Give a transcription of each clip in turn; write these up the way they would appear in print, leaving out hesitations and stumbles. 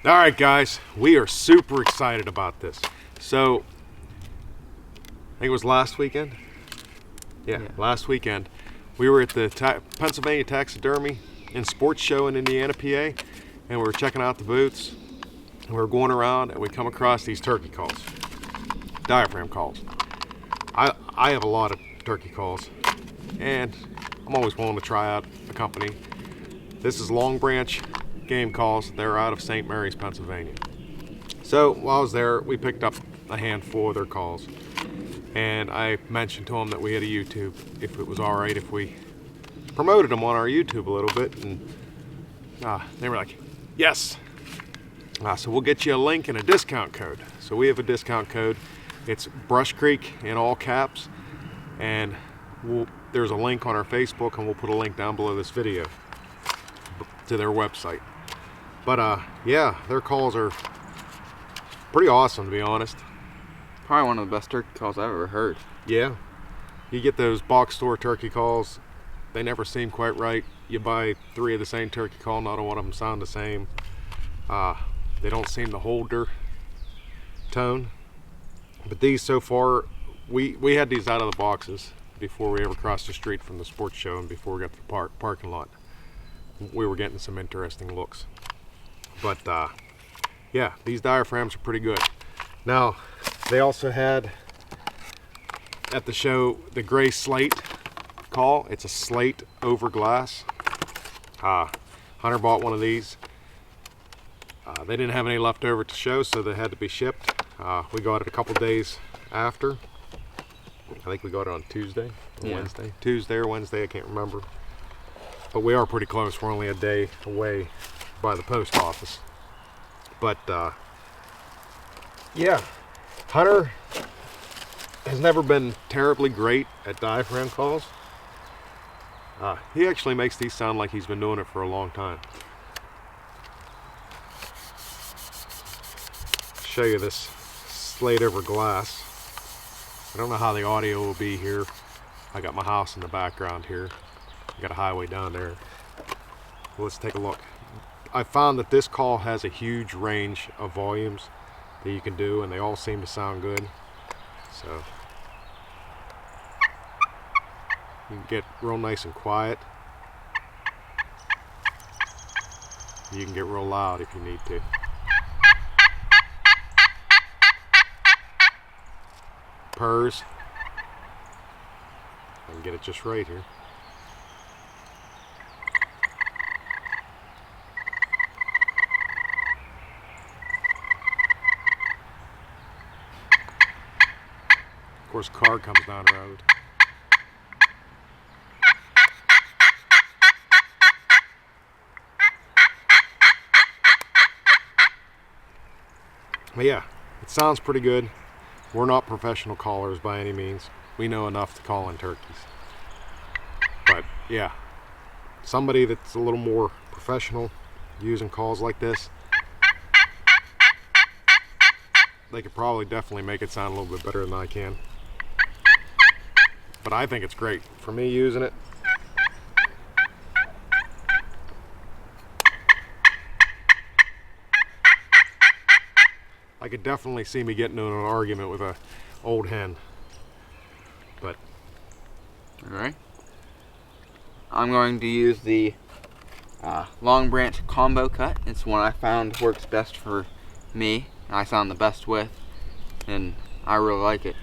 All right, guys, we are super excited about this. So, I think it was last weekend. Yeah, last weekend. We were at the Pennsylvania Taxidermy and Sports Show in Indiana, PA, and we were checking out the booths. And we were going around, and we come across these turkey calls, diaphragm calls. I have a lot of turkey calls, and I'm always willing to try out a company. This is Longbranch Game Calls. They're out of St. Mary's, Pennsylvania. So while I was there, we picked up a handful of their calls, and I mentioned to them that we had a YouTube, if it was all right if we promoted them on our YouTube a little bit, and they were like, yes. So we'll get you a link and a discount code. So we have a discount code. It's Brush Creek in all caps, and there's a link on our Facebook, and we'll put a link down below this video to their website. But yeah, their calls are pretty awesome, to be honest. Probably one of the best turkey calls I've ever heard. Yeah, you get those box store turkey calls, they never seem quite right. You buy 3 of the same turkey call, not all of them sound the same. They don't seem to hold their tone. But these so far, we had these out of the boxes before we ever crossed the street from the sports show and before we got to the parking lot. We were getting some interesting looks. But yeah, these diaphragms are pretty good. Now, they also had at the show the gray slate call. It's a slate over glass. Hunter bought one of these. They didn't have any left over to show, so they had to be shipped. We got it a couple days after. I think we got it on Tuesday or Wednesday. Tuesday or Wednesday, I can't remember. But we are pretty close. We're only a day away by the post office. But yeah, Hunter has never been terribly great at diaphragm calls. He actually makes these sound like he's been doing it for a long time. Show you this slate over glass. I don't know how the audio will be here. I got my house in the background here. I got a highway down there. Well, let's take a look. I found that this call has a huge range of volumes that you can do, and they all seem to sound good. So you can get real nice and quiet. You can get real loud if you need to. Purrs. I can get it just right here. Of course, a car comes down the road. But yeah, it sounds pretty good. We're not professional callers by any means. We know enough to call in turkeys. But yeah, somebody that's a little more professional using calls like this, they could probably definitely make it sound a little bit better than I can. But I think it's great. For me using it, I could definitely see me getting into an argument with an old hen. But alright. I'm going to use the Longbranch combo cut. It's one I found works best for me. I sound the best with, and I really like it.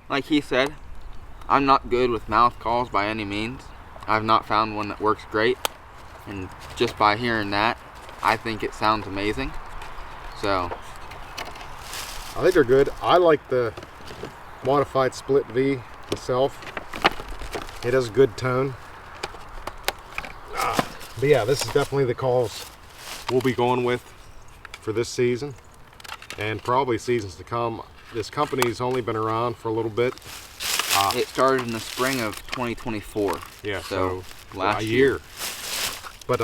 Like he said, I'm not good with mouth calls by any means. I've not found one that works great, and just by hearing that, I think it sounds amazing. So I think they're good. I like the modified split V myself. It has a good tone. But yeah, this is definitely the calls we'll be going with for this season and probably seasons to come. This company's only been around for a little bit. It started in the spring of 2024. Yeah, so last a year. But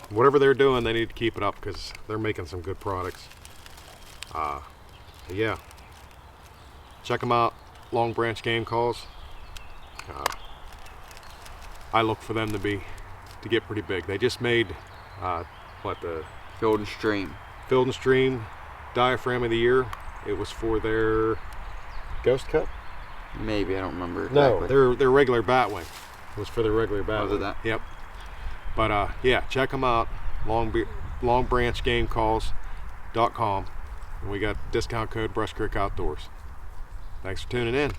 whatever they're doing, they need to keep it up because they're making some good products. Yeah, check them out. Longbranch Game Calls. I look for them to get pretty big. They just made the Field and Stream. Field and Stream Diaphragm of the Year. It was for their Ghost Cup. Maybe, I don't remember exactly. No, their regular Batwing. It was for their regular Batwing. Was it that? Yep. But yeah, check them out. LongbranchGameCalls.com. And we got discount code Brush Creek Outdoors. Thanks for tuning in.